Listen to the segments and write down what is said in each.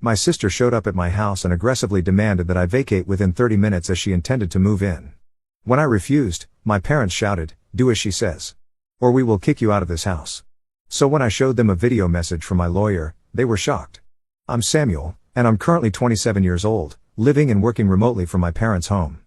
My sister showed up at my house and aggressively demanded that I vacate within 30 minutes as she intended to move in. When I refused, my parents shouted, "Do as she says, or we will kick you out of this house." So when I showed them a video message from my lawyer, they were shocked. I'm Samuel, and I'm currently 27 years old, living and working remotely from my parents' home.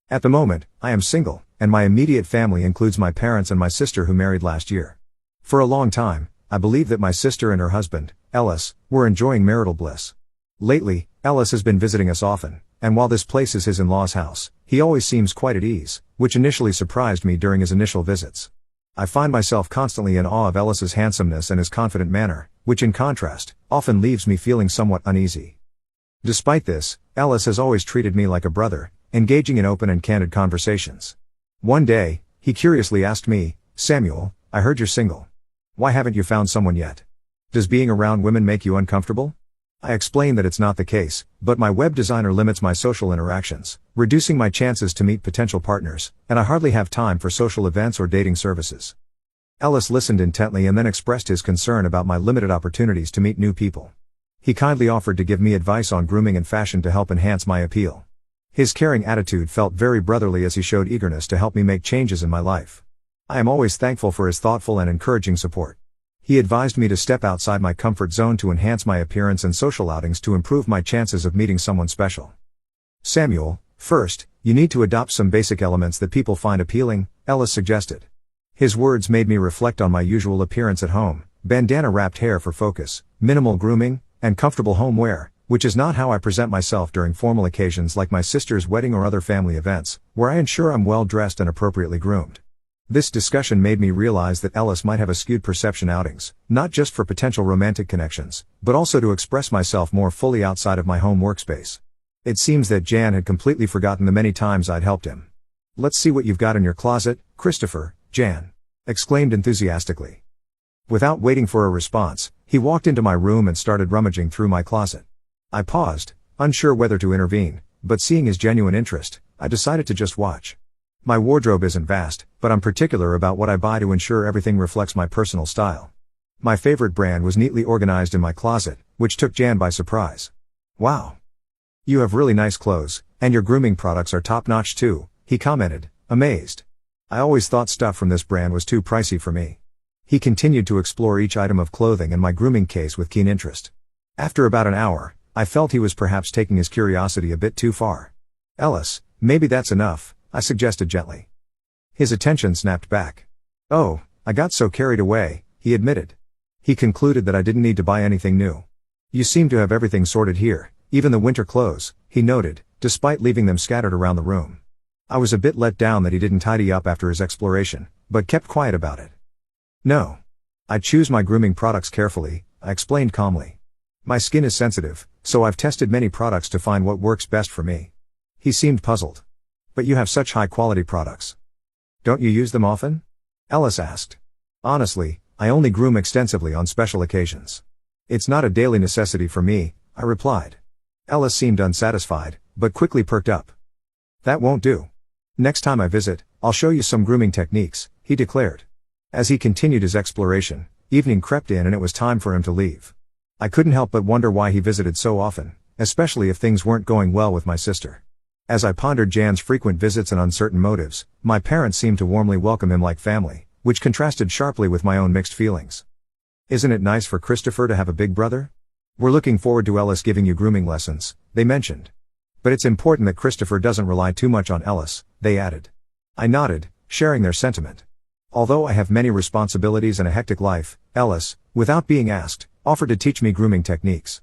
At the moment, I am single, and my immediate family includes my parents and my sister who married last year. For a long time, I believed that my sister and her husband, Ellis, were enjoying marital bliss. Lately, Ellis has been visiting us often, and while this place is his in-laws' house, he always seems quite at ease, which initially surprised me during his initial visits. I find myself constantly in awe of Ellis's handsomeness and his confident manner, which in contrast, often leaves me feeling somewhat uneasy. Despite this, Ellis has always treated me like a brother, engaging in open and candid conversations. One day, he curiously asked me, "Samuel, I heard you're single. Why haven't you found someone yet? Does being around women make you uncomfortable?" I explained that it's not the case, but my web designer limits my social interactions, reducing my chances to meet potential partners, and I hardly have time for social events or dating services. Ellis listened intently and then expressed his concern about my limited opportunities to meet new people. He kindly offered to give me advice on grooming and fashion to help enhance my appeal. His caring attitude felt very brotherly as he showed eagerness to help me make changes in my life. I am always thankful for his thoughtful and encouraging support. He advised me to step outside my comfort zone to enhance my appearance and social outings to improve my chances of meeting someone special. "Samuel, first, you need to adopt some basic elements that people find appealing," Ellis suggested. His words made me reflect on my usual appearance at home: bandana-wrapped hair for focus, minimal grooming, and comfortable home wear, which is not how I present myself during formal occasions like my sister's wedding or other family events, where I ensure I'm well dressed and appropriately groomed. This discussion made me realize that Ellis might have a skewed perception outings, not just for potential romantic connections, but also to express myself more fully outside of my home workspace. It seems that Jan had completely forgotten the many times I'd helped him. "Let's see what you've got in your closet, Christopher," Jan exclaimed enthusiastically. Without waiting for a response, he walked into my room and started rummaging through my closet. I paused, unsure whether to intervene, but seeing his genuine interest, I decided to just watch. My wardrobe isn't vast, but I'm particular about what I buy to ensure everything reflects my personal style. My favorite brand was neatly organized in my closet, which took Jan by surprise. "Wow. You have really nice clothes, and your grooming products are top-notch too," he commented, amazed. "I always thought stuff from this brand was too pricey for me." He continued to explore each item of clothing and my grooming case with keen interest. After about an hour, I felt he was perhaps taking his curiosity a bit too far. "Ellis, maybe that's enough," I suggested gently. His attention snapped back. "Oh, I got so carried away," he admitted. He concluded that I didn't need to buy anything new. "You seem to have everything sorted here, even the winter clothes," he noted, despite leaving them scattered around the room. I was a bit let down that he didn't tidy up after his exploration, but kept quiet about it. "No. I choose my grooming products carefully," I explained calmly. "My skin is sensitive, so I've tested many products to find what works best for me." He seemed puzzled. "But you have such high-quality products. Don't you use them often?" Ellis asked. "Honestly, I only groom extensively on special occasions. It's not a daily necessity for me," I replied. Ellis seemed unsatisfied, but quickly perked up. "That won't do. Next time I visit, I'll show you some grooming techniques," he declared. As he continued his exploration, evening crept in and it was time for him to leave. I couldn't help but wonder why he visited so often, especially if things weren't going well with my sister. As I pondered Jan's frequent visits and uncertain motives, my parents seemed to warmly welcome him like family, which contrasted sharply with my own mixed feelings. "Isn't it nice for Christopher to have a big brother? We're looking forward to Ellis giving you grooming lessons," they mentioned. "But it's important that Christopher doesn't rely too much on Ellis," they added. I nodded, sharing their sentiment. Although I have many responsibilities and a hectic life, Ellis, without being asked, offered to teach me grooming techniques.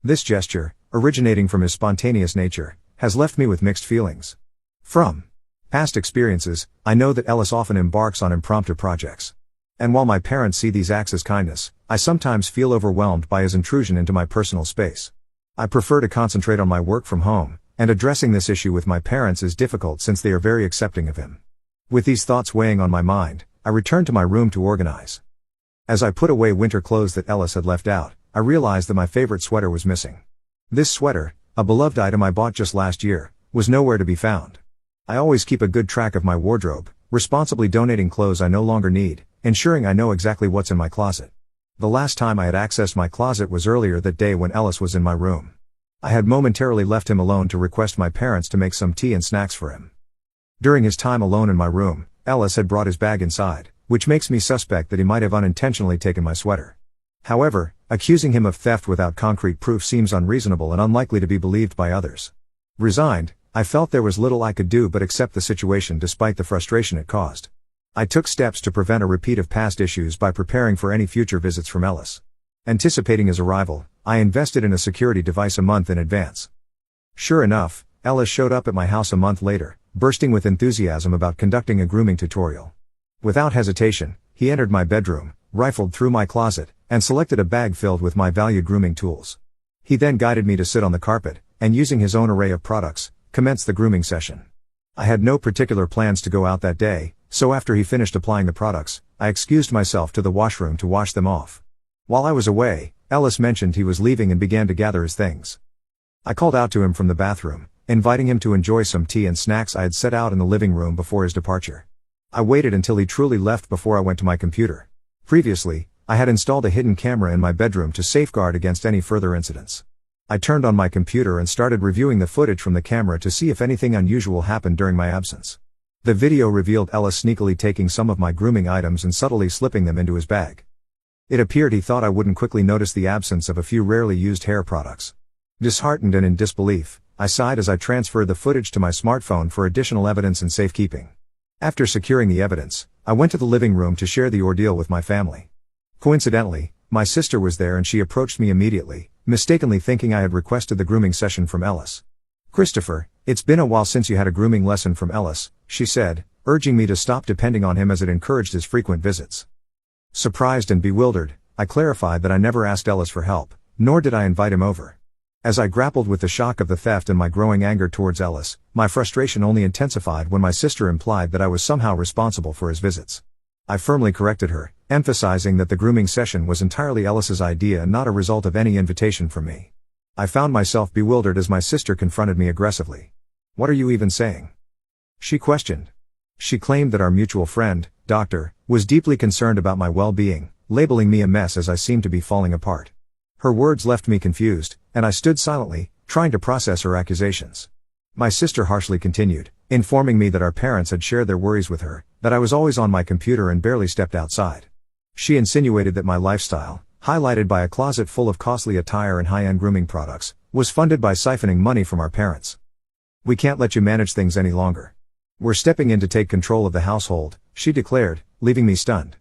This gesture, originating from his spontaneous nature, has left me with mixed feelings. From past experiences, I know that Ellis often embarks on impromptu projects. And while my parents see these acts as kindness, I sometimes feel overwhelmed by his intrusion into my personal space. I prefer to concentrate on my work from home, and addressing this issue with my parents is difficult since they are very accepting of him. With these thoughts weighing on my mind, I returned to my room to organize. As I put away winter clothes that Ellis had left out, I realized that my favorite sweater was missing. This sweater, a beloved item I bought just last year, was nowhere to be found. I always keep a good track of my wardrobe, responsibly donating clothes I no longer need, ensuring I know exactly what's in my closet. The last time I had accessed my closet was earlier that day when Ellis was in my room. I had momentarily left him alone to request my parents to make some tea and snacks for him. During his time alone in my room, Ellis had brought his bag inside, which makes me suspect that he might have unintentionally taken my sweater. However, accusing him of theft without concrete proof seems unreasonable and unlikely to be believed by others. Resigned, I felt there was little I could do but accept the situation despite the frustration it caused. I took steps to prevent a repeat of past issues by preparing for any future visits from Ellis. Anticipating his arrival, I invested in a security device a month in advance. Sure enough, Ellis showed up at my house a month later, bursting with enthusiasm about conducting a grooming tutorial. Without hesitation, he entered my bedroom, rifled through my closet, and selected a bag filled with my valued grooming tools. He then guided me to sit on the carpet, and using his own array of products, commenced the grooming session. I had no particular plans to go out that day, so after he finished applying the products, I excused myself to the washroom to wash them off. While I was away, Ellis mentioned he was leaving and began to gather his things. I called out to him from the bathroom, inviting him to enjoy some tea and snacks I had set out in the living room before his departure. I waited until he truly left before I went to my computer. Previously, I had installed a hidden camera in my bedroom to safeguard against any further incidents. I turned on my computer and started reviewing the footage from the camera to see if anything unusual happened during my absence. The video revealed Ellis sneakily taking some of my grooming items and subtly slipping them into his bag. It appeared he thought I wouldn't quickly notice the absence of a few rarely used hair products. Disheartened and in disbelief, I sighed as I transferred the footage to my smartphone for additional evidence and safekeeping. After securing the evidence, I went to the living room to share the ordeal with my family. Coincidentally, my sister was there and she approached me immediately, mistakenly thinking I had requested the grooming session from Ellis. "Christopher, it's been a while since you had a grooming lesson from Ellis," she said, urging me to stop depending on him as it encouraged his frequent visits. Surprised and bewildered, I clarified that I never asked Ellis for help, nor did I invite him over. As I grappled with the shock of the theft and my growing anger towards Ellis, my frustration only intensified when my sister implied that I was somehow responsible for his visits. I firmly corrected her, emphasizing that the grooming session was entirely Ellis's idea and not a result of any invitation from me. I found myself bewildered as my sister confronted me aggressively. "What are you even saying?" she questioned. She claimed that our mutual friend, Doctor, was deeply concerned about my well-being, labeling me a mess as I seemed to be falling apart. Her words left me confused, and I stood silently, trying to process her accusations. My sister harshly continued, informing me that our parents had shared their worries with her, that I was always on my computer and barely stepped outside. She insinuated that my lifestyle, highlighted by a closet full of costly attire and high-end grooming products, was funded by siphoning money from our parents. "We can't let you manage things any longer. We're stepping in to take control of the household," she declared, leaving me stunned.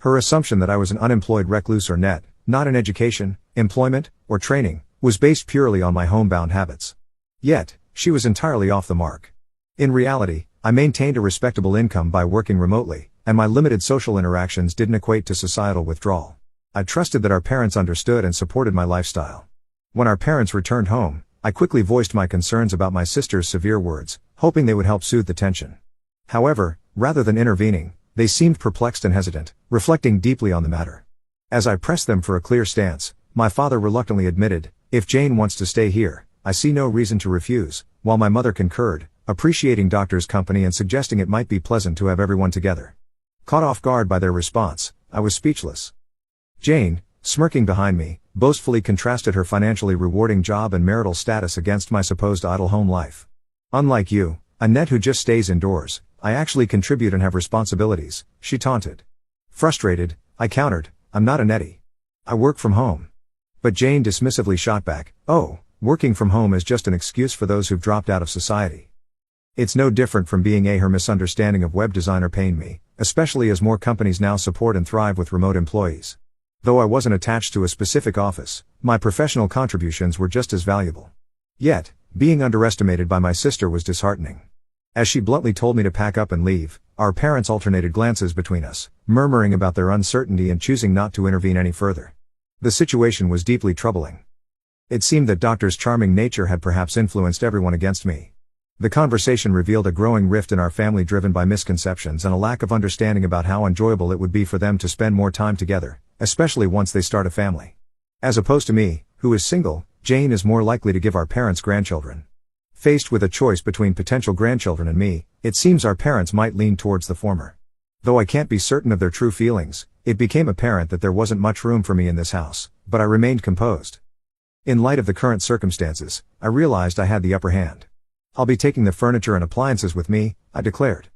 Her assumption that I was an unemployed recluse or net, not in education, employment, or training, was based purely on my homebound habits. Yet, she was entirely off the mark. In reality, I maintained a respectable income by working remotely, and my limited social interactions didn't equate to societal withdrawal. I trusted that our parents understood and supported my lifestyle. When our parents returned home, I quickly voiced my concerns about my sister's severe words, hoping they would help soothe the tension. However, rather than intervening, they seemed perplexed and hesitant, reflecting deeply on the matter. As I pressed them for a clear stance, my father reluctantly admitted, "If Jane wants to stay here, I see no reason to refuse," while my mother concurred, appreciating Doctor's company and suggesting it might be pleasant to have everyone together. Caught off guard by their response, I was speechless. Jane, smirking behind me, boastfully contrasted her financially rewarding job and marital status against my supposed idle home life. "Unlike you, a net who just stays indoors, I actually contribute and have responsibilities," she taunted. Frustrated, I countered, "I'm not a nettie. I work from home." But Jane dismissively shot back, "Oh, working from home is just an excuse for those who've dropped out of society. It's no different from being a." Her misunderstanding of web designer pained me, especially as more companies now support and thrive with remote employees. Though I wasn't attached to a specific office, my professional contributions were just as valuable. Yet, being underestimated by my sister was disheartening. As she bluntly told me to pack up and leave, our parents alternated glances between us, murmuring about their uncertainty and choosing not to intervene any further. The situation was deeply troubling. It seemed that Doctor's charming nature had perhaps influenced everyone against me. The conversation revealed a growing rift in our family driven by misconceptions and a lack of understanding about how enjoyable it would be for them to spend more time together, especially once they start a family. As opposed to me, who is single, Jane is more likely to give our parents grandchildren. Faced with a choice between potential grandchildren and me, it seems our parents might lean towards the former. Though I can't be certain of their true feelings, it became apparent that there wasn't much room for me in this house, but I remained composed. In light of the current circumstances, I realized I had the upper hand. "I'll be taking the furniture and appliances with me," I declared.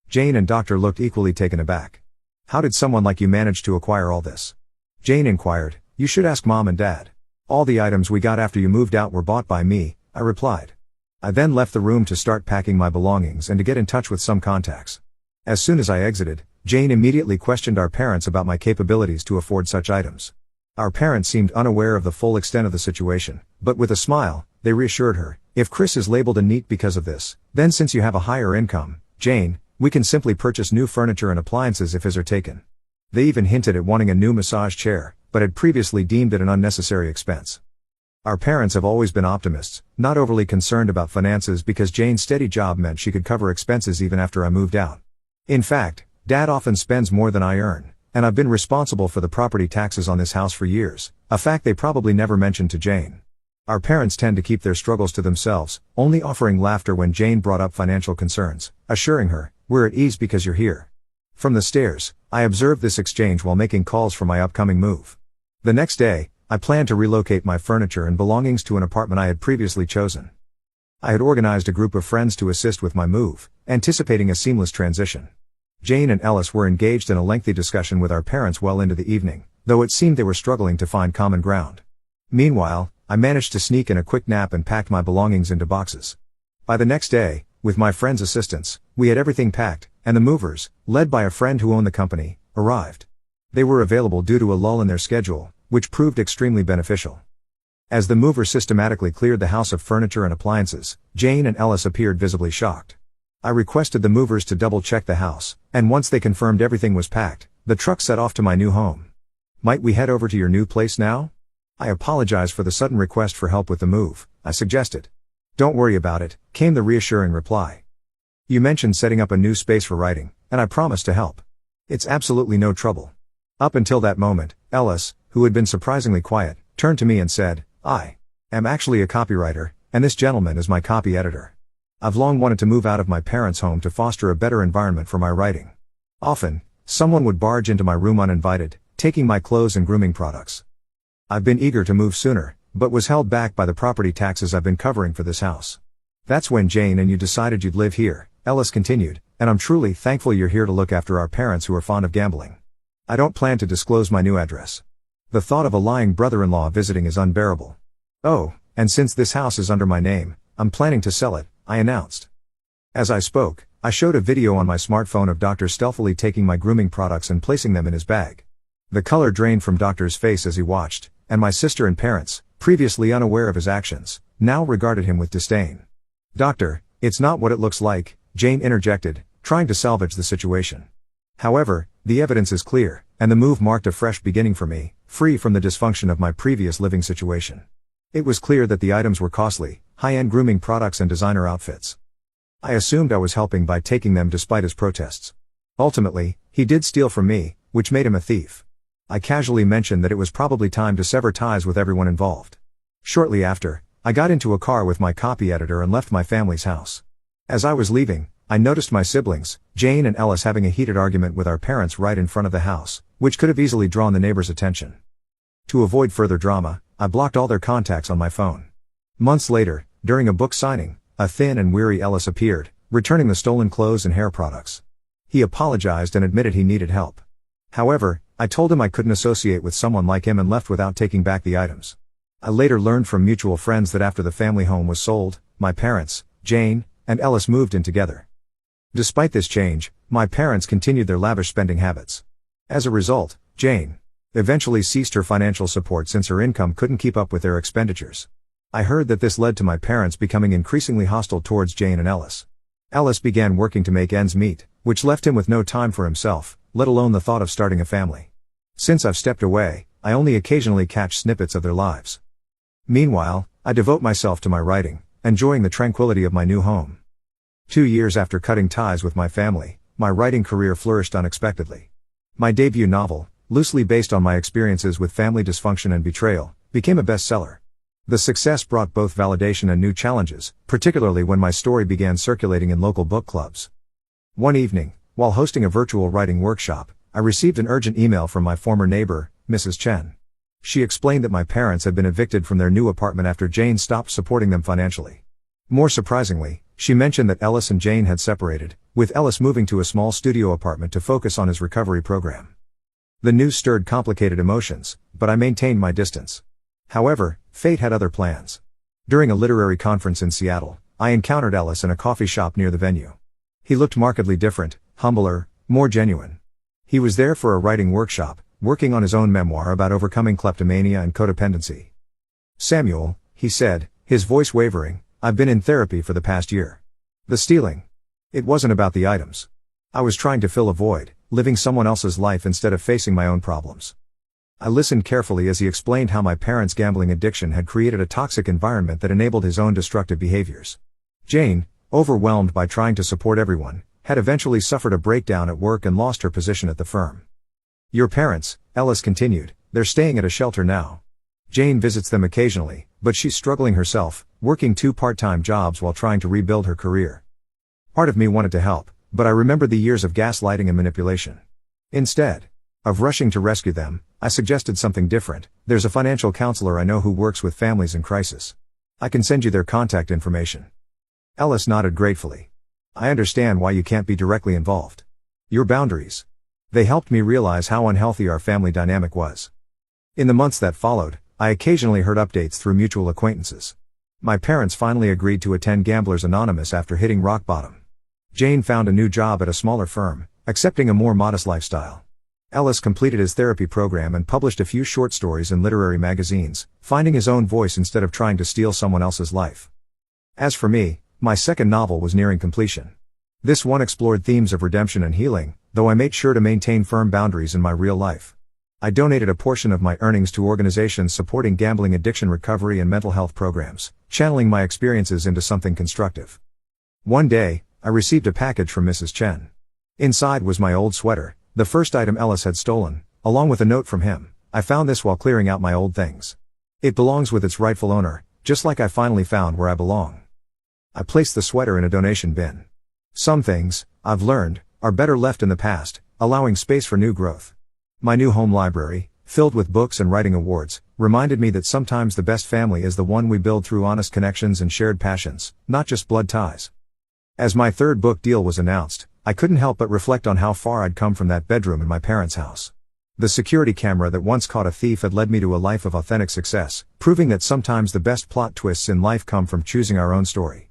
Jane and Doctor looked equally taken aback. "How did someone like you manage to acquire all this?" Jane inquired. "You should ask Mom and Dad. All the items we got after you moved out were bought by me," I replied. I then left the room to start packing my belongings and to get in touch with some contacts. As soon as I exited, Jane immediately questioned our parents about my capabilities to afford such items. Our parents seemed unaware of the full extent of the situation, but with a smile, they reassured her, "If Chris is labeled a NEET because of this, then since you have a higher income, Jane, we can simply purchase new furniture and appliances if his are taken." They even hinted at wanting a new massage chair, but had previously deemed it an unnecessary expense. Our parents have always been optimists, not overly concerned about finances because Jane's steady job meant she could cover expenses even after I moved out. In fact, Dad often spends more than I earn, and I've been responsible for the property taxes on this house for years, a fact they probably never mentioned to Jane. Our parents tend to keep their struggles to themselves, only offering laughter when Jane brought up financial concerns, assuring her, "We're at ease because you're here." From the stairs, I observed this exchange while making calls for my upcoming move. The next day, I planned to relocate my furniture and belongings to an apartment I had previously chosen. I had organized a group of friends to assist with my move, anticipating a seamless transition. Jane and Ellis were engaged in a lengthy discussion with our parents well into the evening, though it seemed they were struggling to find common ground. Meanwhile, I managed to sneak in a quick nap and packed my belongings into boxes. By the next day, with my friend's assistance, we had everything packed, and the movers, led by a friend who owned the company, arrived. They were available due to a lull in their schedule, which proved extremely beneficial. As the movers systematically cleared the house of furniture and appliances, Jane and Ellis appeared visibly shocked. I requested the movers to double-check the house, and once they confirmed everything was packed, the truck set off to my new home. "Might we head over to your new place now?" I apologized for the sudden request for help with the move, I suggested. "Don't worry about it," came the reassuring reply. "You mentioned setting up a new space for writing, and I promised to help. It's absolutely no trouble." Up until that moment, Ellis, who had been surprisingly quiet, turned to me and said, "I am actually a copywriter, and this gentleman is my copy editor. I've long wanted to move out of my parents' home to foster a better environment for my writing. Often, someone would barge into my room uninvited, taking my clothes and grooming products. I've been eager to move sooner, but was held back by the property taxes I've been covering for this house. That's when Jane and you decided you'd live here," Ellis continued, "and I'm truly thankful you're here to look after our parents who are fond of gambling. I don't plan to disclose my new address. The thought of a lying brother-in-law visiting is unbearable. Oh, and since this house is under my name, I'm planning to sell it," I announced. As I spoke, I showed a video on my smartphone of Doctor stealthily taking my grooming products and placing them in his bag. The color drained from Doctor's face as he watched, and my sister and parents, previously unaware of his actions, now regarded him with disdain. "Doctor, it's not what it looks like," Jane interjected, trying to salvage the situation. However, the evidence is clear, and the move marked a fresh beginning for me, free from the dysfunction of my previous living situation. It was clear that the items were costly, high-end grooming products and designer outfits. I assumed I was helping by taking them despite his protests. Ultimately, he did steal from me, which made him a thief. I casually mentioned that it was probably time to sever ties with everyone involved. Shortly after, I got into a car with my copy editor and left my family's house. As I was leaving, I noticed my siblings, Jane and Ellis, having a heated argument with our parents right in front of the house, which could have easily drawn the neighbors' attention. To avoid further drama, I blocked all their contacts on my phone. Months later, during a book signing, a thin and weary Ellis appeared, returning the stolen clothes and hair products. He apologized and admitted he needed help. However, I told him I couldn't associate with someone like him and left without taking back the items. I later learned from mutual friends that after the family home was sold, my parents, Jane, and Ellis moved in together. Despite this change, my parents continued their lavish spending habits. As a result, Jane eventually ceased her financial support since her income couldn't keep up with their expenditures. I heard that this led to my parents becoming increasingly hostile towards Jane and Ellis. Ellis began working to make ends meet, which left him with no time for himself, let alone the thought of starting a family. Since I've stepped away, I only occasionally catch snippets of their lives. Meanwhile, I devote myself to my writing, enjoying the tranquility of my new home. 2 years after cutting ties with my family, my writing career flourished unexpectedly. My debut novel, loosely based on my experiences with family dysfunction and betrayal, became a bestseller. The success brought both validation and new challenges, particularly when my story began circulating in local book clubs. One evening, While hosting a virtual writing workshop, I received an urgent email from my former neighbor, Mrs. Chen. She explained that my parents had been evicted from their new apartment after Jane stopped supporting them financially. More surprisingly, she mentioned that Ellis and Jane had separated, with Ellis moving to a small studio apartment to focus on his recovery program. The news stirred complicated emotions, but I maintained my distance. However, fate had other plans. During a literary conference in Seattle, I encountered Ellis in a coffee shop near the venue. He looked markedly different, humbler, more genuine. He was there for a writing workshop, working on his own memoir about overcoming kleptomania and codependency. "Samuel," he said, his voice wavering, "I've been in therapy for the past year. The stealing. It wasn't about the items. I was trying to fill a void, living someone else's life instead of facing my own problems." I listened carefully as he explained how my parents' gambling addiction had created a toxic environment that enabled his own destructive behaviors. Jane, overwhelmed by trying to support everyone, had eventually suffered a breakdown at work and lost her position at the firm. "Your parents," Ellis continued, "they're staying at a shelter now. Jane visits them occasionally, but she's struggling herself, working 2 part-time jobs while trying to rebuild her career." Part of me wanted to help, but I remembered the years of gaslighting and manipulation. Instead of rushing to rescue them, I suggested something different. "There's a financial counselor I know who works with families in crisis. I can send you their contact information." Ellis nodded gratefully. "I understand why you can't be directly involved. Your boundaries." They helped me realize how unhealthy our family dynamic was. In the months that followed, I occasionally heard updates through mutual acquaintances. My parents finally agreed to attend Gamblers Anonymous after hitting rock bottom. Jane found a new job at a smaller firm, accepting a more modest lifestyle. Ellis completed his therapy program and published a few short stories in literary magazines, finding his own voice instead of trying to steal someone else's life. As for me, my second novel was nearing completion. This one explored themes of redemption and healing, though I made sure to maintain firm boundaries in my real life. I donated a portion of my earnings to organizations supporting gambling addiction recovery and mental health programs, channeling my experiences into something constructive. One day, I received a package from Mrs. Chen. Inside was my old sweater, the first item Ellis had stolen, along with a note from him. "I found this while clearing out my old things. It belongs with its rightful owner, just like I finally found where I belong." I placed the sweater in a donation bin. Some things, I've learned, are better left in the past, allowing space for new growth. My new home library, filled with books and writing awards, reminded me that sometimes the best family is the one we build through honest connections and shared passions, not just blood ties. As my third book deal was announced, I couldn't help but reflect on how far I'd come from that bedroom in my parents' house. The security camera that once caught a thief had led me to a life of authentic success, proving that sometimes the best plot twists in life come from choosing our own story.